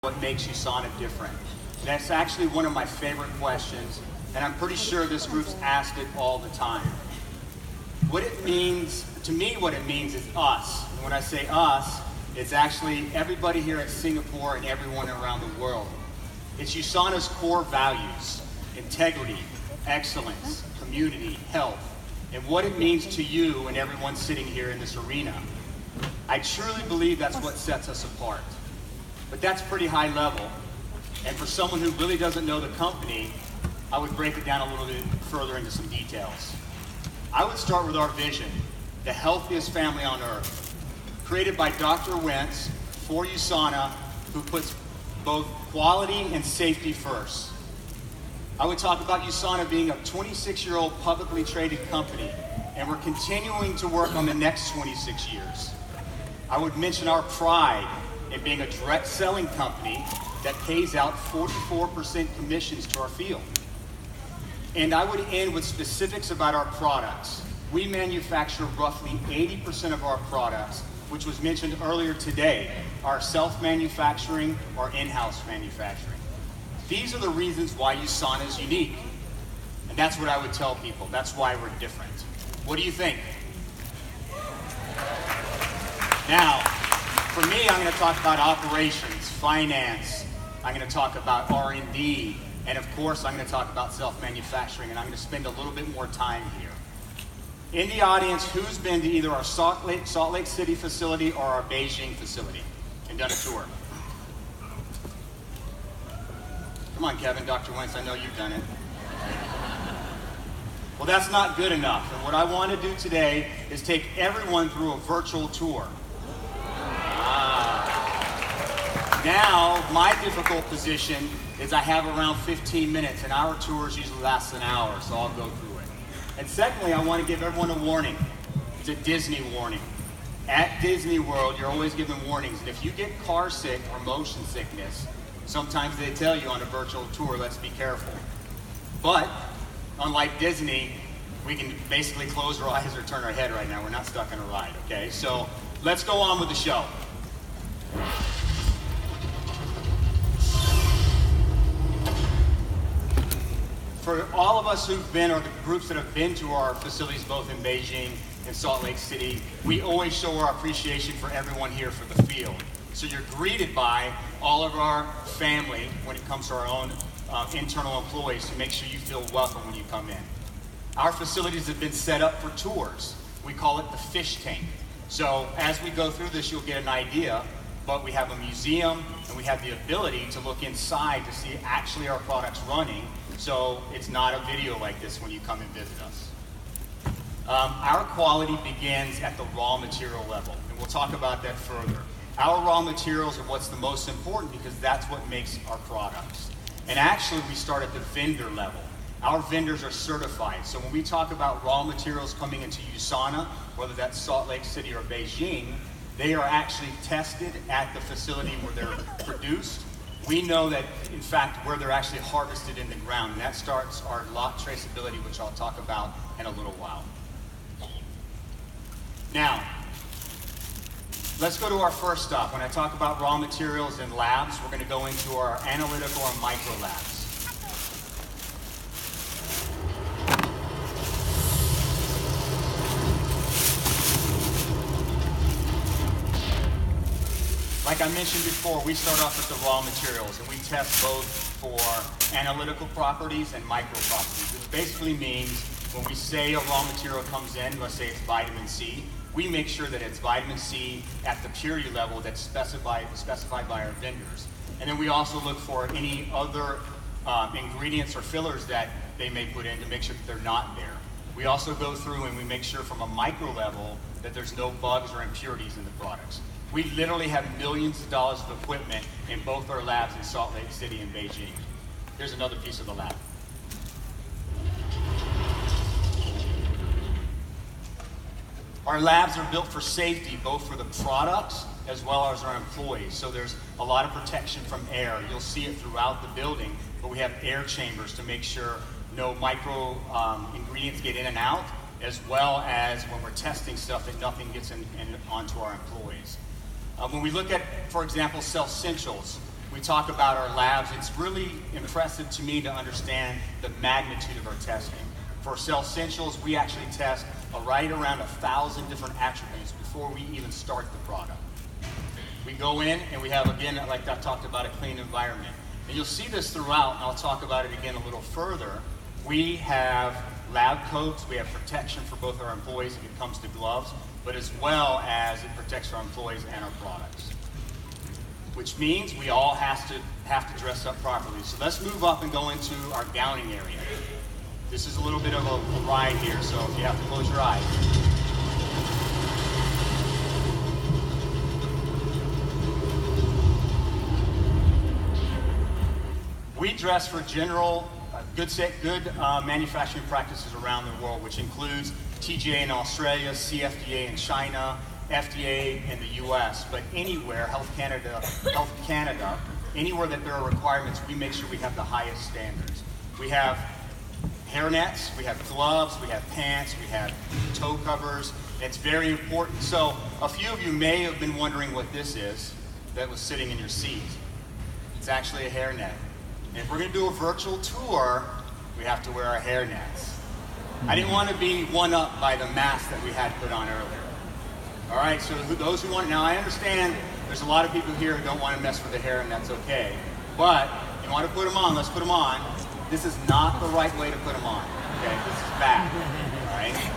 What makes Usana different? That's actually one of my favorite questions, and I'm pretty sure this group's asked it all the time. What it means, to me what it means is us. And when I say us, it's actually everybody here at Singapore and everyone around the world. It's Usana's core values: integrity, excellence, community, health, and what it means to you and everyone sitting here in this arena. I truly believe that's what sets us apart. But that's pretty high level. And for someone who really doesn't know the company, I would break it down a little bit further into some details. I would start with our vision: the healthiest family on earth. Created by Dr. Wentz for Usana, who puts both quality and safety first. I would talk about Usana being a 26-year-old publicly traded company, and we're continuing to work on the next 26 years. I would mention our pride in being a direct selling company that pays out 44% commissions to our field. And I would end with specifics about our products. We manufacture roughly 80% of our products, which was mentioned earlier today, are self-manufacturing or in-house manufacturing. These are the reasons why Usana is unique. And that's what I would tell people. That's why we're different. What do you think? Now, for me, I'm going to talk about operations, finance. I'm going to talk about R&D, and of course, I'm going to talk about self-manufacturing, and I'm going to spend a little bit more time here. In the audience, who's been to either our Salt Lake City facility or our Beijing facility and done a tour? Come on, Kevin, Dr. Wentz, I know you've done it. Well, that's not good enough, and what I want to do today is take everyone through a virtual tour. Now, my difficult position is I have around 15 minutes, and our tours usually last an hour, so I'll go through it. And secondly, I want to give everyone a warning. It's a Disney warning. At Disney World, you're always given warnings, and if you get car sick or motion sickness, sometimes they tell you on a virtual tour, let's be careful. But, unlike Disney, we can basically close our eyes or turn our head right now. We're not stuck in a ride, okay? So, let's go on with the show. For all of us who've been, or the groups that have been to our facilities both in Beijing and Salt Lake City, we always show our appreciation for everyone here for the field. So you're greeted by all of our family when it comes to our own internal employees to make sure you feel welcome when you come in. Our facilities have been set up for tours. We call it the fish tank. So as we go through this, you'll get an idea, but we have a museum and we have the ability to look inside to see actually our products running. So it's not a video like this when you come and visit us. Our quality begins at the raw material level, and we'll talk about that further. Our raw materials are what's the most important because that's what makes our products. And actually, we start at the vendor level. Our vendors are certified. So when we talk about raw materials coming into Usana, whether that's Salt Lake City or Beijing, they are actually tested at the facility where they're produced. We know that, in fact, where they're actually harvested in the ground, and that starts our lot traceability, which I'll talk about in a little while. Now, let's go to our first stop. When I talk about raw materials and labs, we're going to go into our analytical or micro labs. Like I mentioned before, we start off with the raw materials, and we test both for analytical properties and micro properties, which basically means when we say a raw material comes in, let's say it's vitamin C, we make sure that it's vitamin C at the purity level that's specified by our vendors. And then we also look for any other ingredients or fillers that they may put in to make sure that they're not there. We also go through and we make sure from a micro level that there's no bugs or impurities in the products. We literally have millions of dollars of equipment in both our labs in Salt Lake City and Beijing. Here's another piece of the lab. Our labs are built for safety, both for the products as well as our employees. So there's a lot of protection from air. You'll see it throughout the building, but we have air chambers to make sure no micro ingredients get in and out, as well as when we're testing stuff that nothing gets onto our employees. When we look at, for example, Self-Essentials, we talk about our labs, it's really impressive to me to understand the magnitude of our testing. For Cell Essentials, we actually test right around 1,000 different attributes before we even start the product. We go in and we have, again, like I talked about, a clean environment. And you'll see this throughout, and I'll talk about it again a little further. We have lab coats, we have protection for both our employees if it comes to gloves, but as well as it protects our employees and our products. Which means we all have to dress up properly. So let's move up and go into our gowning area. This is a little bit of a ride here, so if you have to close your eyes. We dress for general, good manufacturing practices around the world, which includes TGA in Australia, CFDA in China, FDA in the US, but anywhere, Health Canada, anywhere that there are requirements, we make sure we have the highest standards. We have hairnets, we have gloves, we have pants, we have toe covers. It's very important. So a few of you may have been wondering what this is that was sitting in your seat. It's actually a hairnet. And if we're going to do a virtual tour, we have to wear our hairnets. I didn't want to be one up by the mask that we had put on earlier. All right, so those who want, now I understand there's a lot of people here who don't want to mess with the hair, and that's okay. But if you want to put them on, let's put them on. This is not the right way to put them on. Okay, this is bad. All right.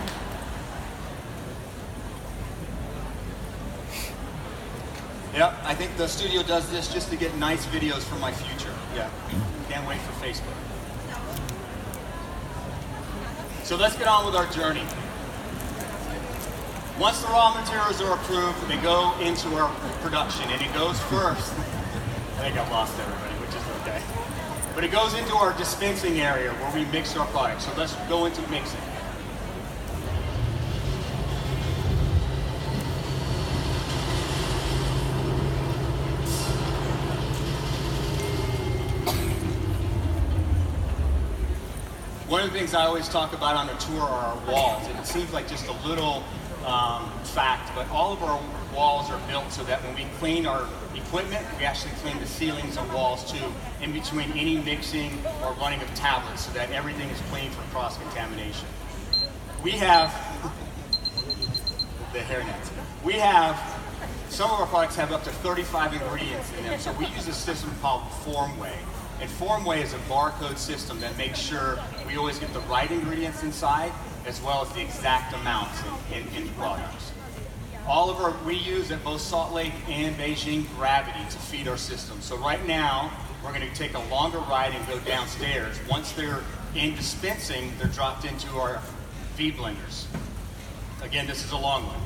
Yep, I think the studio does this just to get nice videos for my future. Yeah, can't wait for Facebook. So let's get on with our journey. Once the raw materials are approved, they go into our production, and it goes first. I think I've lost everybody, which is okay. But it goes into our dispensing area where we mix our products. So let's go into mixing. One of the things I always talk about on a tour are our walls, and it seems like just a little fact, but all of our walls are built so that when we clean our equipment, we actually clean the ceilings and walls too, in between any mixing or running of tablets, so that everything is clean for cross-contamination. We have the hairnets. We have, some of our products have up to 35 ingredients in them, so we use a system called Formway. And Formway is a barcode system that makes sure we always get the right ingredients inside, as well as the exact amounts in products. We use at both Salt Lake and Beijing gravity to feed our system. So right now, we're going to take a longer ride and go downstairs. Once they're in dispensing, they're dropped into our V blenders. Again, this is a long one.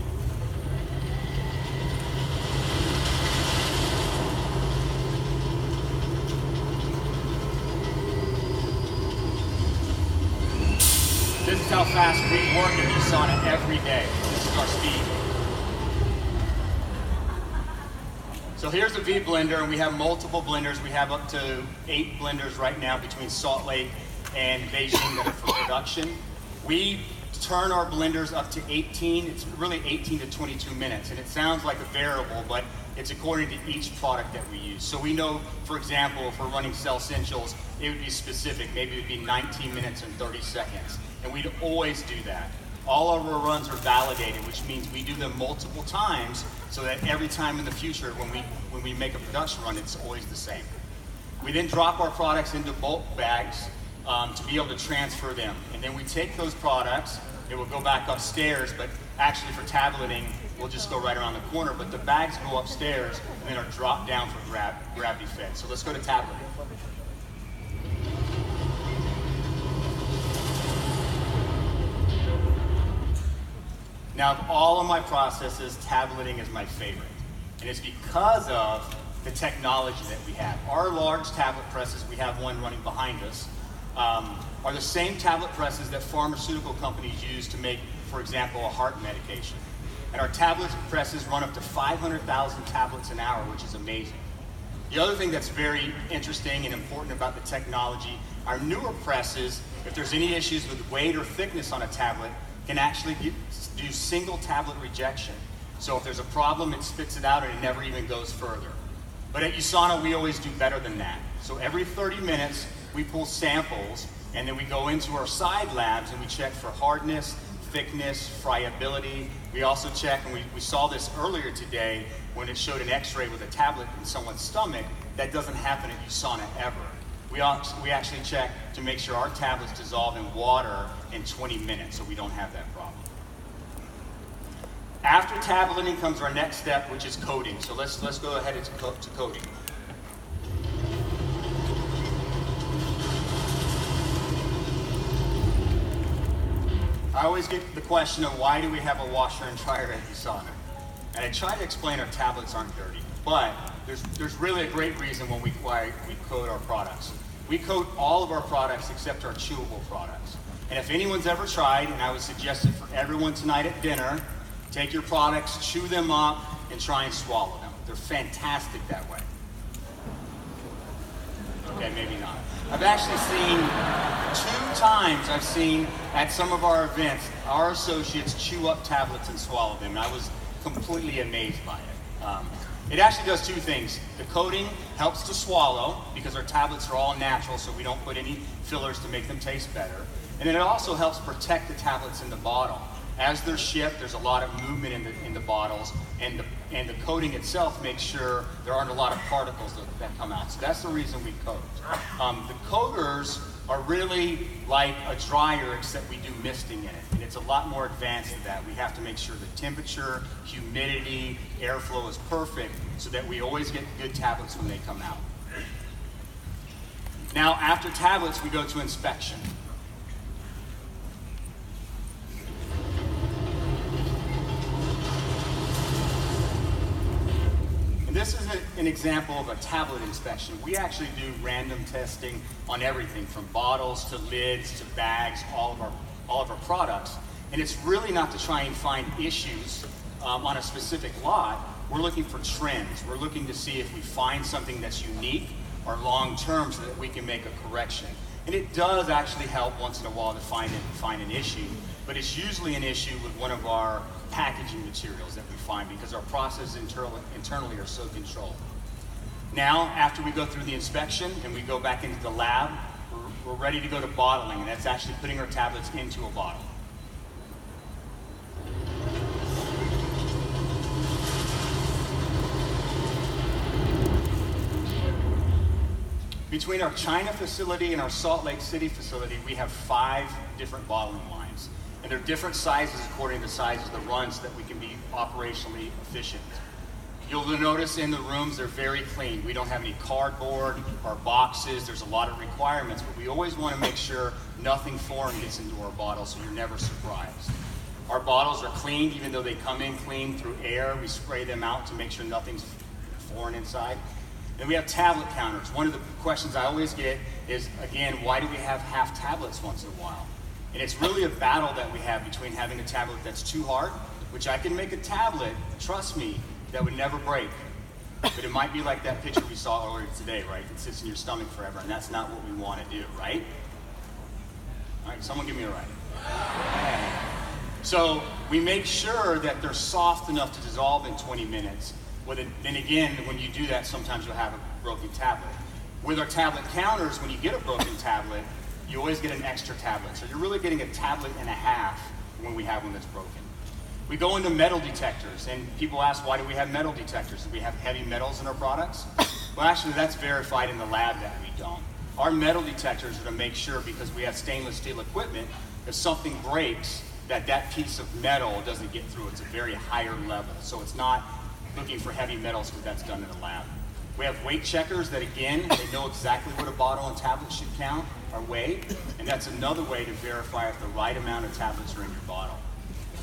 This is how fast we work in Usana every day. This is our speed. So here's the V blender, and we have multiple blenders. We have up to 8 blenders right now between Salt Lake and Beijing that are for production. We turn our blenders up to 18. It's really 18 to 22 minutes, and it sounds like a variable, but it's according to each product that we use. So we know, for example, if we're running Cell Essentials, it would be specific. Maybe it would be 19 minutes and 30 seconds. And we'd always do that. All of our runs are validated, which means we do them multiple times so that every time in the future when we make a production run, it's always the same. We then drop our products into bulk bags to be able to transfer them. And then we take those products, it will go back upstairs, but actually for tableting, we'll just go right around the corner, but the bags go upstairs and then are dropped down for gravity fed. So let's go to tableting. Now, of all of my processes, tableting is my favorite. And it's because of the technology that we have. Our large tablet presses, we have one running behind us, are the same tablet presses that pharmaceutical companies use to make, for example, a heart medication. And our tablet presses run up to 500,000 tablets an hour, which is amazing. The other thing that's very interesting and important about the technology, our newer presses, if there's any issues with weight or thickness on a tablet, can actually do single tablet rejection. So if there's a problem, it spits it out and it never even goes further. But at Usana, we always do better than that. So every 30 minutes, we pull samples, and then we go into our side labs and we check for hardness, thickness, friability. We also check, and we saw this earlier today when it showed an x-ray with a tablet in someone's stomach. That doesn't happen at Usana ever. We actually check to make sure our tablets dissolve in water in 20 minutes, so we don't have that problem. After tableting comes our next step, which is coating. So let's go ahead to coating. I always get the question of why do we have a washer and dryer at Usana? And I try to explain our tablets aren't dirty, but there's really a great reason why we coat our products. We coat all of our products except our chewable products. And if anyone's ever tried, and I would suggest it for everyone tonight at dinner, take your products, chew them up, and try and swallow them. They're fantastic that way. Okay, maybe not. I've actually seen 2 times at some of our events, our associates chew up tablets and swallow them. And I was completely amazed by it. It actually does 2 things. The coating helps to swallow because our tablets are all natural, so we don't put any fillers to make them taste better. And then it also helps protect the tablets in the bottle. As they're shipped, there's a lot of movement in the bottles, and the coating itself makes sure there aren't a lot of particles that come out. So that's the reason we coat. The coaters are really like a dryer, except we do misting in it. And it's a lot more advanced than that. We have to make sure the temperature, humidity, airflow is perfect so that we always get good tablets when they come out. Now, after tablets, we go to inspection. This is an example of a tablet inspection. We actually do random testing on everything from bottles to lids to bags, all of our products. And it's really not to try and find issues on a specific lot. We're looking for trends. We're looking to see if we find something that's unique or long-term so that we can make a correction. And it does actually help once in a while to find an issue, but it's usually an issue with one of our packaging materials that we find because our processes internally are so controlled. Now, after we go through the inspection and we go back into the lab, we're ready to go to bottling, and that's actually putting our tablets into a bottle. Between our China facility and our Salt Lake City facility, we have 5 different bottling lines. And they're different sizes according to the size of the runs so that we can be operationally efficient. You'll notice in the rooms, they're very clean. We don't have any cardboard or boxes. There's a lot of requirements, but we always want to make sure nothing foreign gets into our bottles so you're never surprised. Our bottles are cleaned, even though they come in clean through air. We spray them out to make sure nothing's foreign inside. And we have tablet counters. One of the questions I always get is, again, why do we have half tablets once in a while? And it's really a battle that we have between having a tablet that's too hard, which I can make a tablet, trust me, that would never break. But it might be like that picture we saw earlier today, right? It sits in your stomach forever, and that's not what we want to do, right? All right, someone give me a right. So we make sure that they're soft enough to dissolve in 20 minutes. Then again, when you do that, sometimes you'll have a broken tablet. With our tablet counters, when you get a broken tablet, you always get an extra tablet. So you're really getting a tablet and a half when we have one that's broken. We go into metal detectors, and people ask, why do we have metal detectors? Do we have heavy metals in our products? Well, actually, that's verified in the lab that we don't. Our metal detectors are to make sure, because we have stainless steel equipment, if something breaks, that piece of metal doesn't get through. It's a very higher level. So it's not looking for heavy metals because that's done in the lab. We have weight checkers that, again, they know exactly what a bottle and tablet should count or weigh, and that's another way to verify if the right amount of tablets are in your bottle.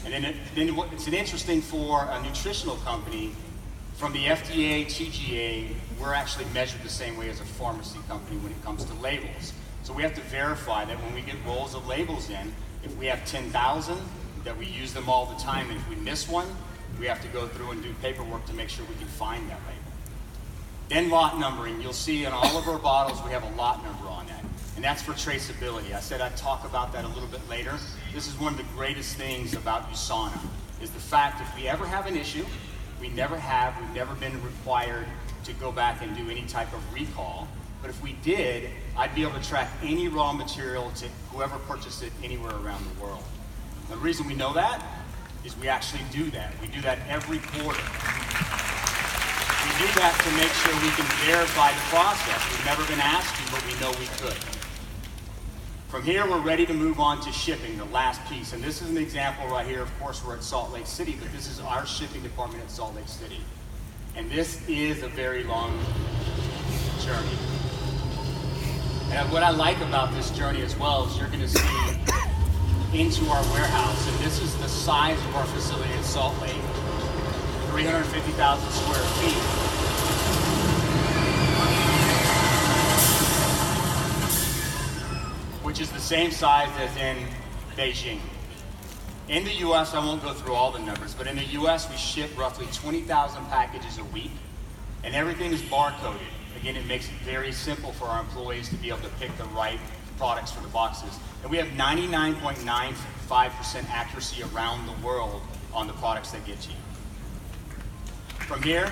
And then it's an interesting for a nutritional company, from the FDA, TGA, we're actually measured the same way as a pharmacy company when it comes to labels. So we have to verify that when we get rolls of labels in, if we have 10,000, that we use them all the time, and if we miss one, we have to go through and do paperwork to make sure we can find that label. Then lot numbering. You'll see in all of our bottles we have a lot number on that, and that's for traceability. I said I'd talk about that a little bit later. This is one of the greatest things about Usana, is the fact if we ever have an issue, We never have. We've never been required to go back and do any type of recall. But if we did, I'd be able to track any raw material to whoever purchased it anywhere around the world. The reason we know that is we actually do that. We do that every quarter. We do that to make sure we can verify the process. We've never been asked to, but we know we could. From here, we're ready to move on to shipping, the last piece. And this is an example right here. Of course, we're at Salt Lake City, but this is our shipping department at Salt Lake City. And this is a very long journey. And what I like about this journey as well is you're going to see into our warehouse. And this is the size of our facility in Salt Lake, 350,000 square feet. Which is the same size as in Beijing. In the US, I won't go through all the numbers, but in the US, we ship roughly 20,000 packages a week, and everything is barcoded. Again, it makes it very simple for our employees to be able to pick the right products for the boxes. And we have 99.95% accuracy around the world on the products that get to you. From here,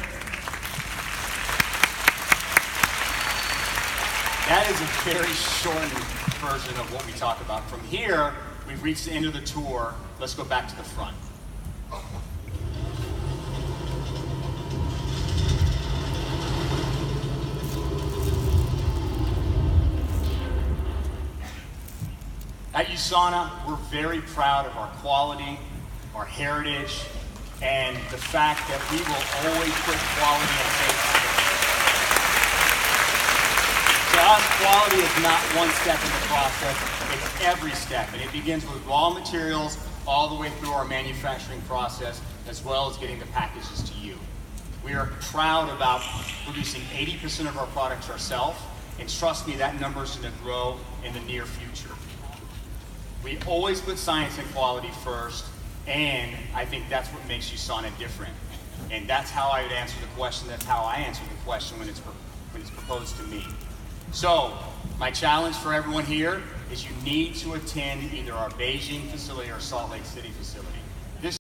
that is a very shortened version of what we talk about. From here, we've reached the end of the tour. Let's go back to the front. At Usana, we're very proud of our quality, our heritage, and the fact that we will always put quality and safety first. To us, quality is not one step in the process, it's every step. And it begins with raw materials all the way through our manufacturing process, as well as getting the packages to you. We are proud about producing 80% of our products ourselves, and trust me, that number is going to grow in the near future. We always put science and quality first, and I think that's what makes Usana different. And that's how I would answer the question. That's how I answer the question when it's proposed to me. So, my challenge for everyone here is you need to attend either our Beijing facility or Salt Lake City facility.